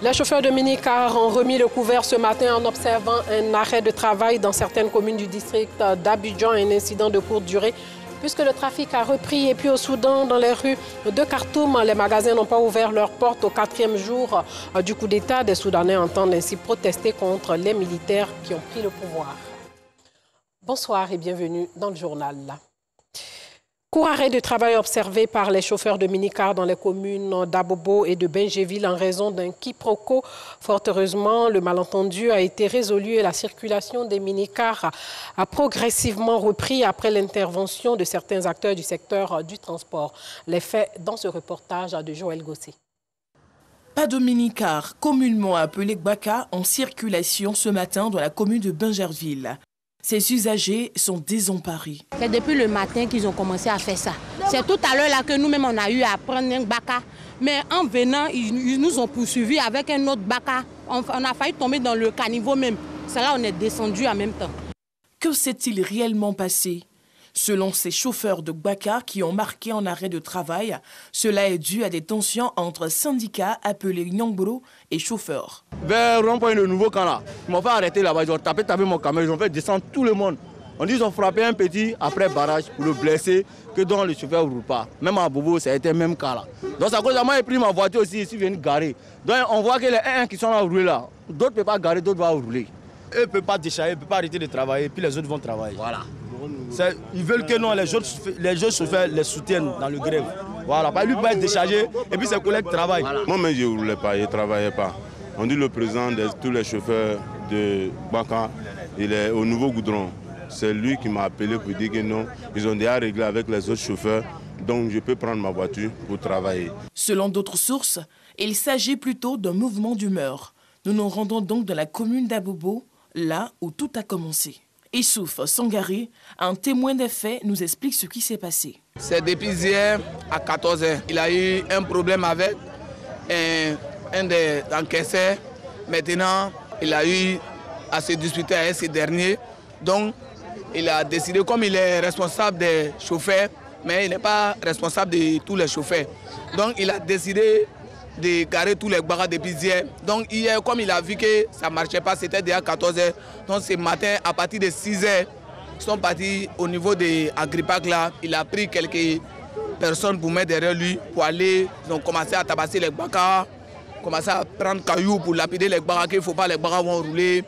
Les chauffeurs de minicar ont remis le couvert ce matin en observant un arrêt de travail dans certaines communes du district d'Abidjan, un incident de courte durée puisque le trafic a repris. Et puis au Soudan, dans les rues de Khartoum, les magasins n'ont pas ouvert leurs portes au 4e jour du coup d'État. Des Soudanais entendent ainsi protester contre les militaires qui ont pris le pouvoir. Bonsoir et bienvenue dans le journal. Court arrêt de travail observé par les chauffeurs de minicar dans les communes d'Abobo et de Bengéville en raison d'un quiproquo. Fort heureusement, le malentendu a été résolu et la circulation des minicars a progressivement repris après l'intervention de certains acteurs du secteur du transport. Les faits dans ce reportage de Joël Gossé. Pas de minicar, communément appelé Gbaka, en circulation ce matin dans la commune de Bengerville. Ces usagers sont désemparés. C'est depuis le matin qu'ils ont commencé à faire ça. C'est tout à l'heure là que nous-mêmes on a eu à prendre un Gbaka. Mais en venant, ils nous ont poursuivis avec un autre Gbaka. On a failli tomber dans le caniveau même. C'est là on est descendu en même temps. Que s'est-il réellement passé? Selon ces chauffeurs de Gbaka qui ont marqué en arrêt de travail, cela est dû à des tensions entre syndicats appelés Nyangbro et chauffeurs. Vers le rond-point de nouveau camp là, ils m'ont fait arrêter là-bas, ils ont tapé mon camion, ils ont fait descendre tout le monde. On dit qu'ils ont frappé un petit après barrage pour le blesser, que dont le chauffeur ne roule pas. Même à Bobo, ça a été le même cas là. Donc c'est à cause de moi, j'ai pris ma voiture aussi, ici, viennent garer. Donc on voit que les uns qui sont là rouler là, d'autres ne peuvent pas garer, d'autres vont rouler. Eux ne peuvent pas décharger, ils ne peuvent pas arrêter de travailler, puis les autres vont travailler. Voilà. Ils veulent que non, les autres chauffeurs les soutiennent dans le grève. Voilà, lui va être déchargé et puis ses collègues travaillent. Voilà. Moi-même, je ne roulais pas, je ne travaillais pas. On dit le président de tous les chauffeurs de Gbaka, il est au nouveau goudron. C'est lui qui m'a appelé pour dire que non, ils ont déjà réglé avec les autres chauffeurs, donc je peux prendre ma voiture pour travailler. Selon d'autres sources, il s'agit plutôt d'un mouvement d'humeur. Nous nous rendons donc dans la commune d'Abobo, là où tout a commencé. Issouf Sangari, un témoin des faits, nous explique ce qui s'est passé. C'est depuis hier à 14 h. Il a eu un problème avec un des encaisseurs. Maintenant, il a eu à se disputer avec ce dernier. Donc, il a décidé, comme il est responsable des chauffeurs, mais il n'est pas responsable de tous les chauffeurs. Donc, il a décidé de garer tous les barrages depuis hier. Donc hier, comme il a vu que ça ne marchait pas, c'était déjà 14 h. Donc ce matin, à partir de 6 h, ils sont partis au niveau de Agripac là. Il a pris quelques personnes pour mettre derrière lui, pour aller. Ils ont commencé à tabasser les barrages, commencé à prendre cailloux pour lapider les barrages, qu'il ne faut pas, les barrages vont rouler.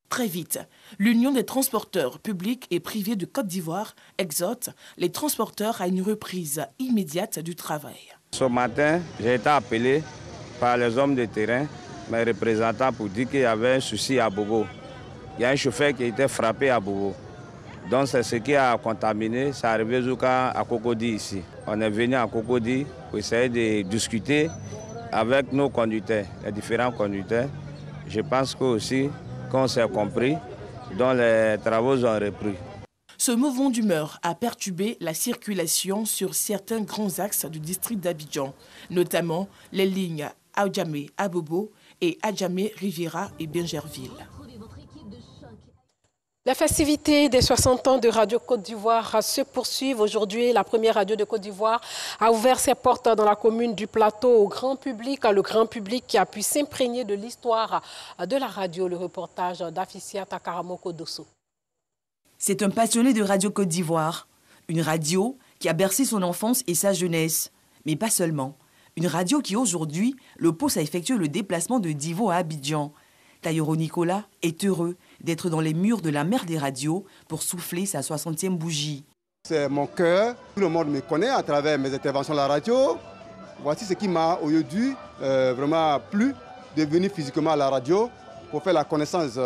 Très vite, l'Union des transporteurs publics et privés de Côte d'Ivoire exhorte les transporteurs à une reprise immédiate du travail. Ce matin, j'ai été appelé par les hommes de terrain, mes représentants, pour dire qu'il y avait un souci à Bobo. Il y a un chauffeur qui a été frappé à Bobo. Donc c'est ce qui a contaminé, c'est arrivé jusqu'à Cocody ici. On est venu à Cocody pour essayer de discuter avec nos conducteurs, les différents conducteurs. Je pense qu'aussi, qu'on s'est compris, dont les travaux ont repris. Ce mouvement d'humeur a perturbé la circulation sur certains grands axes du district d'Abidjan, notamment les lignes Adjamé-Abobo et Adjamé-Riviera et Bengerville. Les festivités des 60 ans de Radio Côte d'Ivoire se poursuivent. Aujourd'hui, la première radio de Côte d'Ivoire a ouvert ses portes dans la commune du Plateau au grand public. Le grand public qui a pu s'imprégner de l'histoire de la radio. Le reportage d'Afisia Takaramoko Dosso. C'est un passionné de Radio Côte d'Ivoire. Une radio qui a bercé son enfance et sa jeunesse. Mais pas seulement. Une radio qui aujourd'hui le pousse à effectuer le déplacement de Divo à Abidjan. Taïro Nicolas est heureux d'être dans les murs de la mère des radios pour souffler sa 60e bougie. C'est mon cœur. Tout le monde me connaît à travers mes interventions à la radio. Voici ce qui m'a aujourd'hui vraiment plu de venir physiquement à la radio pour faire la connaissance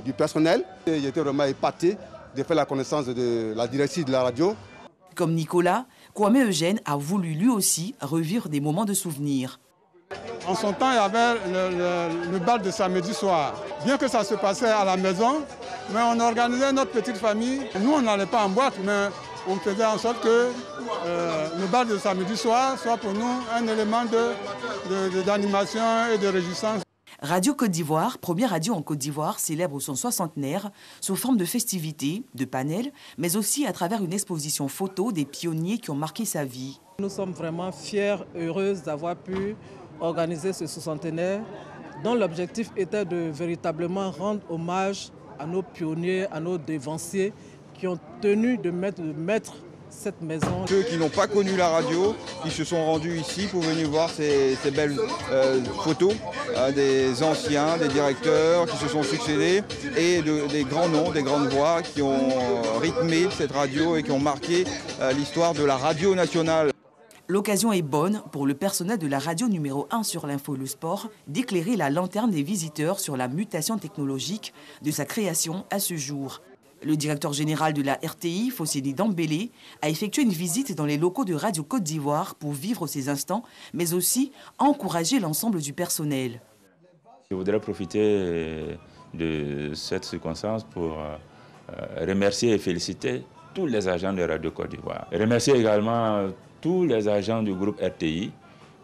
du personnel. J'étais vraiment épaté de faire la connaissance de la directrice de la radio. Comme Nicolas, Kwame Eugène a voulu lui aussi revivre des moments de souvenirs. En son temps, il y avait le bal de samedi soir. Bien que ça se passait à la maison, mais on organisait notre petite famille. Nous, on n'allait pas en boîte, mais on faisait en sorte que le bal de samedi soir soit pour nous un élément d'animation et de réjouissance. Radio Côte d'Ivoire, première radio en Côte d'Ivoire, célèbre son 60aire sous forme de festivités, de panels, mais aussi à travers une exposition photo des pionniers qui ont marqué sa vie. Nous sommes vraiment fiers, heureuses d'avoir pu organiser ce 60aire dont l'objectif était de véritablement rendre hommage à nos pionniers, à nos devanciers qui ont tenu de mettre cette maison. Ceux qui n'ont pas connu la radio, qui se sont rendus ici pour venir voir ces belles photos des anciens, des directeurs qui se sont succédés et des grands noms, des grandes voix qui ont rythmé cette radio et qui ont marqué l'histoire de la radio nationale. L'occasion est bonne pour le personnel de la radio numéro 1 sur l'info et le sport d'éclairer la lanterne des visiteurs sur la mutation technologique de sa création à ce jour. Le directeur général de la RTI, Fosséni Dambélé, a effectué une visite dans les locaux de Radio Côte d'Ivoire pour vivre ces instants, mais aussi encourager l'ensemble du personnel. Je voudrais profiter de cette circonstance pour remercier et féliciter tous les agents de Radio Côte d'Ivoire. Remercier également tous les agents du groupe RTI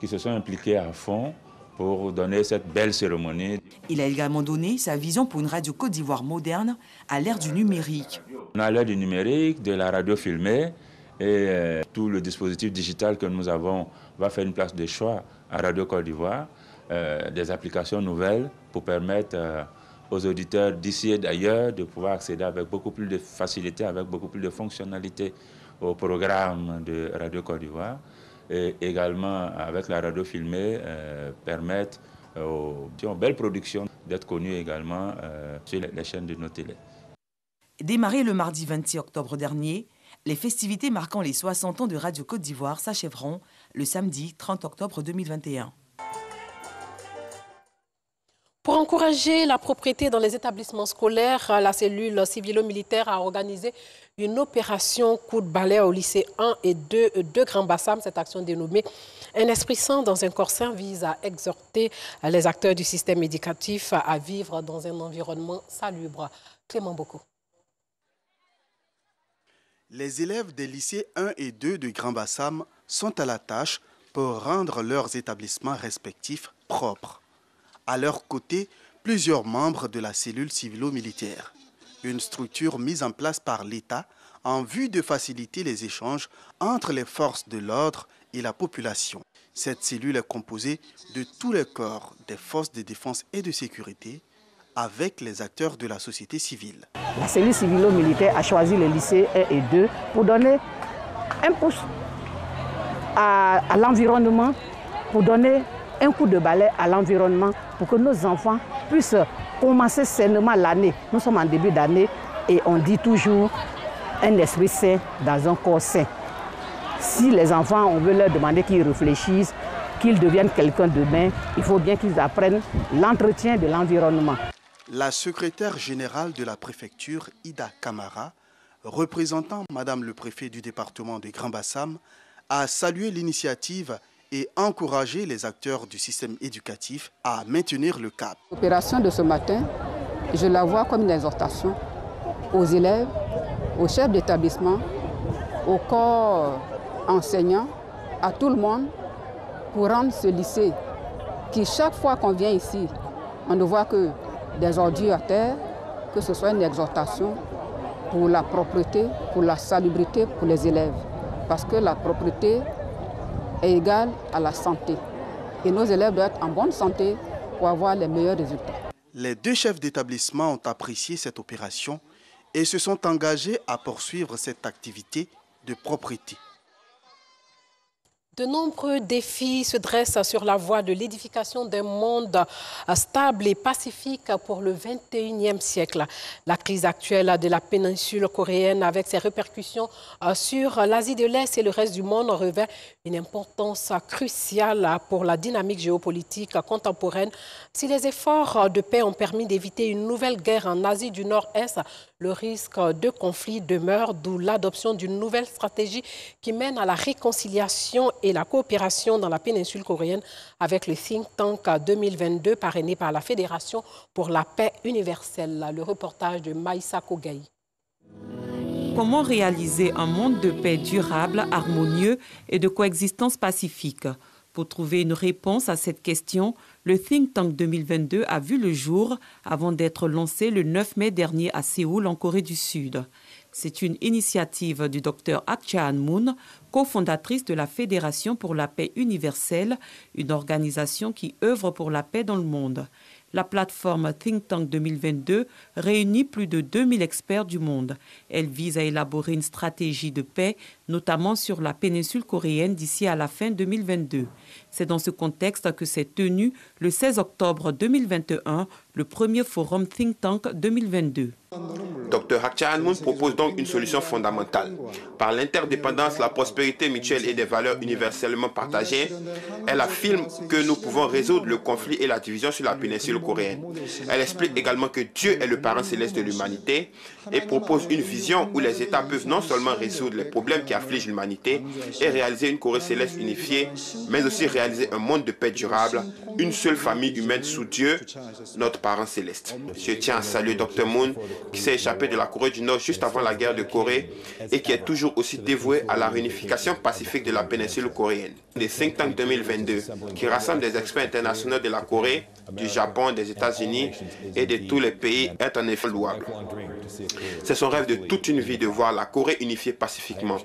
qui se sont impliqués à fond pour donner cette belle cérémonie. Il a également donné sa vision pour une radio Côte d'Ivoire moderne à l'ère du numérique. On a l'ère du numérique, de la radio filmée et tout le dispositif digital que nous avons va faire une place de choix à Radio Côte d'Ivoire, des applications nouvelles pour permettre aux auditeurs d'ici et d'ailleurs de pouvoir accéder avec beaucoup plus de facilité, avec beaucoup plus de fonctionnalités au programme de Radio Côte d'Ivoire. Et également, avec la radio filmée, permettre aux belles productions d'être connues également sur les chaînes de nos télés. Démarré le mardi 26 octobre dernier, les festivités marquant les 60 ans de Radio Côte d'Ivoire s'achèveront le samedi 30 octobre 2021. Pour encourager la propriété dans les établissements scolaires, la cellule civilo-militaire a organisé une opération coup de balai au lycée 1 et 2 de Grand Bassam. Cette action dénommée Un esprit sain dans un corps sain vise à exhorter les acteurs du système éducatif à vivre dans un environnement salubre. Clément Boko. Les élèves des lycées 1 et 2 de Grand Bassam sont à la tâche pour rendre leurs établissements respectifs propres. À leur côté, plusieurs membres de la cellule civilo-militaire, une structure mise en place par l'État en vue de faciliter les échanges entre les forces de l'ordre et la population. Cette cellule est composée de tous les corps des forces de défense et de sécurité avec les acteurs de la société civile. La cellule civilo-militaire a choisi les lycées 1 et 2 pour donner un pouce à l'environnement, pour donner un coup de balai à l'environnement pour que nos enfants puissent commencer sainement l'année. Nous sommes en début d'année et on dit toujours un esprit sain dans un corps sain. Si les enfants, on veut leur demander qu'ils réfléchissent, qu'ils deviennent quelqu'un de bien, il faut bien qu'ils apprennent l'entretien de l'environnement. La secrétaire générale de la préfecture, Ida Kamara, représentant Madame le préfet du département de Grand Bassam, a salué l'initiative et encourager les acteurs du système éducatif à maintenir le cap. L'opération de ce matin, je la vois comme une exhortation aux élèves, aux chefs d'établissement, aux corps enseignants, à tout le monde, pour rendre ce lycée, qui chaque fois qu'on vient ici, on ne voit que des ordures à terre, que ce soit une exhortation pour la propreté, pour la salubrité pour les élèves. Parce que la propreté est égale à la santé. Et nos élèves doivent être en bonne santé pour avoir les meilleurs résultats. Les deux chefs d'établissement ont apprécié cette opération et se sont engagés à poursuivre cette activité de propreté. De nombreux défis se dressent sur la voie de l'édification d'un monde stable et pacifique pour le XXIe siècle. La crise actuelle de la péninsule coréenne avec ses répercussions sur l'Asie de l'Est et le reste du monde revêt une importance cruciale pour la dynamique géopolitique contemporaine. Si les efforts de paix ont permis d'éviter une nouvelle guerre en Asie du Nord-Est, le risque de conflit demeure, d'où l'adoption d'une nouvelle stratégie qui mène à la réconciliation et la coopération dans la péninsule coréenne avec le think tank 2022 parrainé par la Fédération pour la paix universelle. Le reportage de Maïssa Kogaï. Comment réaliser un monde de paix durable, harmonieux et de coexistence pacifique? Pour trouver une réponse à cette question, Le Think Tank 2022 a vu le jour avant d'être lancé le 9 mai dernier à Séoul, en Corée du Sud. C'est une initiative du Dr Hak Cha-han-moon, cofondatrice de la Fédération pour la paix universelle, une organisation qui œuvre pour la paix dans le monde. La plateforme Think Tank 2022 réunit plus de 2000 experts du monde. Elle vise à élaborer une stratégie de paix, notamment sur la péninsule coréenne d'ici à la fin 2022. C'est dans ce contexte que s'est tenu le 16 octobre 2021 le premier forum Think Tank 2022. Dr Hak Cha-han-moon propose donc une solution fondamentale. Par l'interdépendance, la prospérité mutuelle et des valeurs universellement partagées, elle affirme que nous pouvons résoudre le conflit et la division sur la péninsule coréenne. Elle explique également que Dieu est le parent céleste de l'humanité et propose une vision où les États peuvent non seulement résoudre les problèmes qui affligent l'humanité et réaliser une Corée céleste unifiée, mais aussi réaliser un monde de paix durable, une seule famille humaine sous Dieu, notre parent céleste. Je tiens à saluer Dr Moon, qui s'est échappé de la Corée du Nord juste avant la guerre de Corée et qui est toujours aussi dévoué à la réunification pacifique de la péninsule coréenne. Les Think Tank 2022, qui rassemble des experts internationaux de la Corée, du Japon, des États-Unis et de tous les pays, est en effet louable. C'est son rêve de toute une vie de voir la Corée unifiée pacifiquement.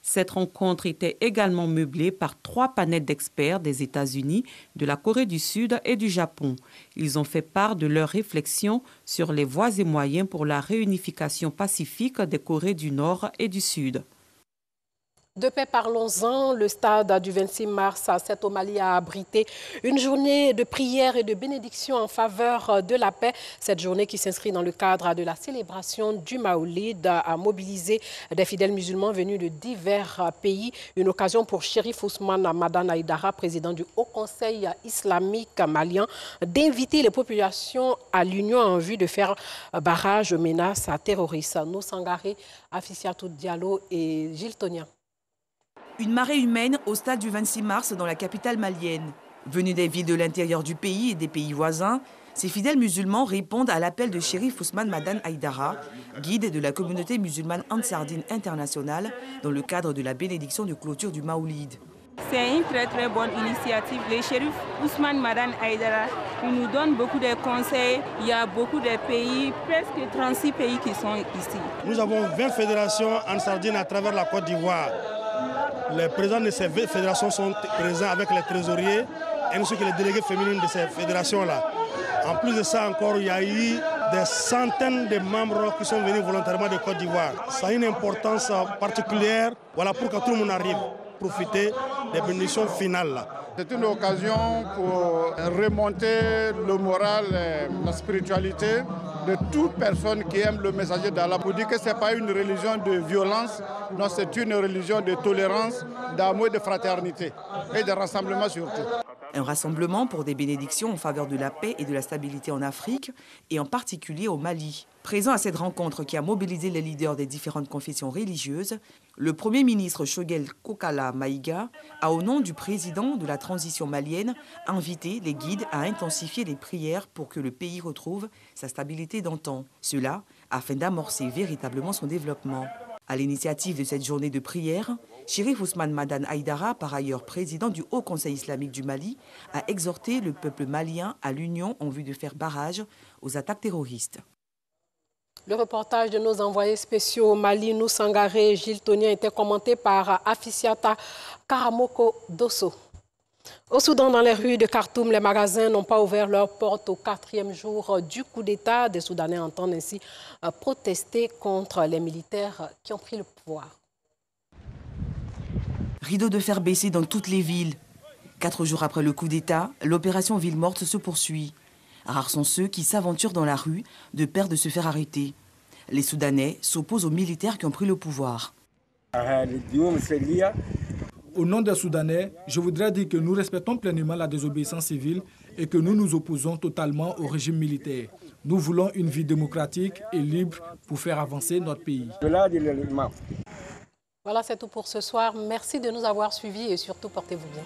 Cette rencontre était également meublée par 3 panels d'experts des États-Unis, de la Corée du Sud et du Japon. Ils ont fait part de leurs réflexions sur les voies et moyens pour la réunification pacifique des Corées du Nord et du Sud. De paix, parlons-en. Le stade du 26 mars à 7 au Mali a abrité une journée de prière et de bénédiction en faveur de la paix. Cette journée qui s'inscrit dans le cadre de la célébration du Maoulid a mobilisé des fidèles musulmans venus de divers pays. Une occasion pour Chérif Ousmane Madane Aïdara, président du Haut Conseil islamique malien, d'inviter les populations à l'union en vue de faire barrage aux menaces terroristes. Nos Sangaré, Afisiatou Diallo et Gilles Tonia. Une marée humaine au stade du 26 mars dans la capitale malienne. Venus des villes de l'intérieur du pays et des pays voisins, ces fidèles musulmans répondent à l'appel de Chérif Ousmane Madane Aïdara, guide de la communauté musulmane Ansardine internationale, dans le cadre de la bénédiction de clôture du Maoulid. C'est une très bonne initiative. Le Chérif Ousmane Madane Aïdara nous donne beaucoup de conseils. Il y a beaucoup de pays, presque 36 pays qui sont ici. Nous avons 20 fédérations Ansardines à travers la Côte d'Ivoire. Les présidents de ces fédérations sont présents avec les trésoriers ainsi que les délégués féminines de ces fédérations-là. En plus de ça encore, il y a eu des centaines de membres qui sont venus volontairement de Côte d'Ivoire. Ça a une importance particulière pour que tout le monde arrive à profiter des bénédictions finales. C'est une occasion pour remonter le moral, la spiritualité de toute personne qui aime le messager d'Allah, pour dire que ce n'est pas une religion de violence, non, c'est une religion de tolérance, d'amour et de fraternité et de rassemblement surtout. Un rassemblement pour des bénédictions en faveur de la paix et de la stabilité en Afrique et en particulier au Mali. Présent à cette rencontre qui a mobilisé les leaders des différentes confessions religieuses, le Premier ministre Choguel Kokala Maïga a, au nom du président de la transition malienne, invité les guides à intensifier les prières pour que le pays retrouve sa stabilité d'antan. Cela afin d'amorcer véritablement son développement. À l'initiative de cette journée de prière, Chérif Ousmane Madane Aïdara, par ailleurs président du Haut Conseil islamique du Mali, a exhorté le peuple malien à l'union en vue de faire barrage aux attaques terroristes. Le reportage de nos envoyés spéciaux au Mali, nous Sangaré et Gilles Tonia, était commenté par Afisiata Karamoko Dosso. Au Soudan, dans les rues de Khartoum, les magasins n'ont pas ouvert leurs portes au 4e jour du coup d'État. Des Soudanais entendent ainsi protester contre les militaires qui ont pris le pouvoir. Rideau de fer baissé dans toutes les villes. 4 jours après le coup d'État, l'opération Ville morte se poursuit. Rares sont ceux qui s'aventurent dans la rue de peur de se faire arrêter. Les Soudanais s'opposent aux militaires qui ont pris le pouvoir. Au nom des Soudanais, je voudrais dire que nous respectons pleinement la désobéissance civile et que nous nous opposons totalement au régime militaire. Nous voulons une vie démocratique et libre pour faire avancer notre pays. Voilà, c'est tout pour ce soir. Merci de nous avoir suivis et surtout portez-vous bien.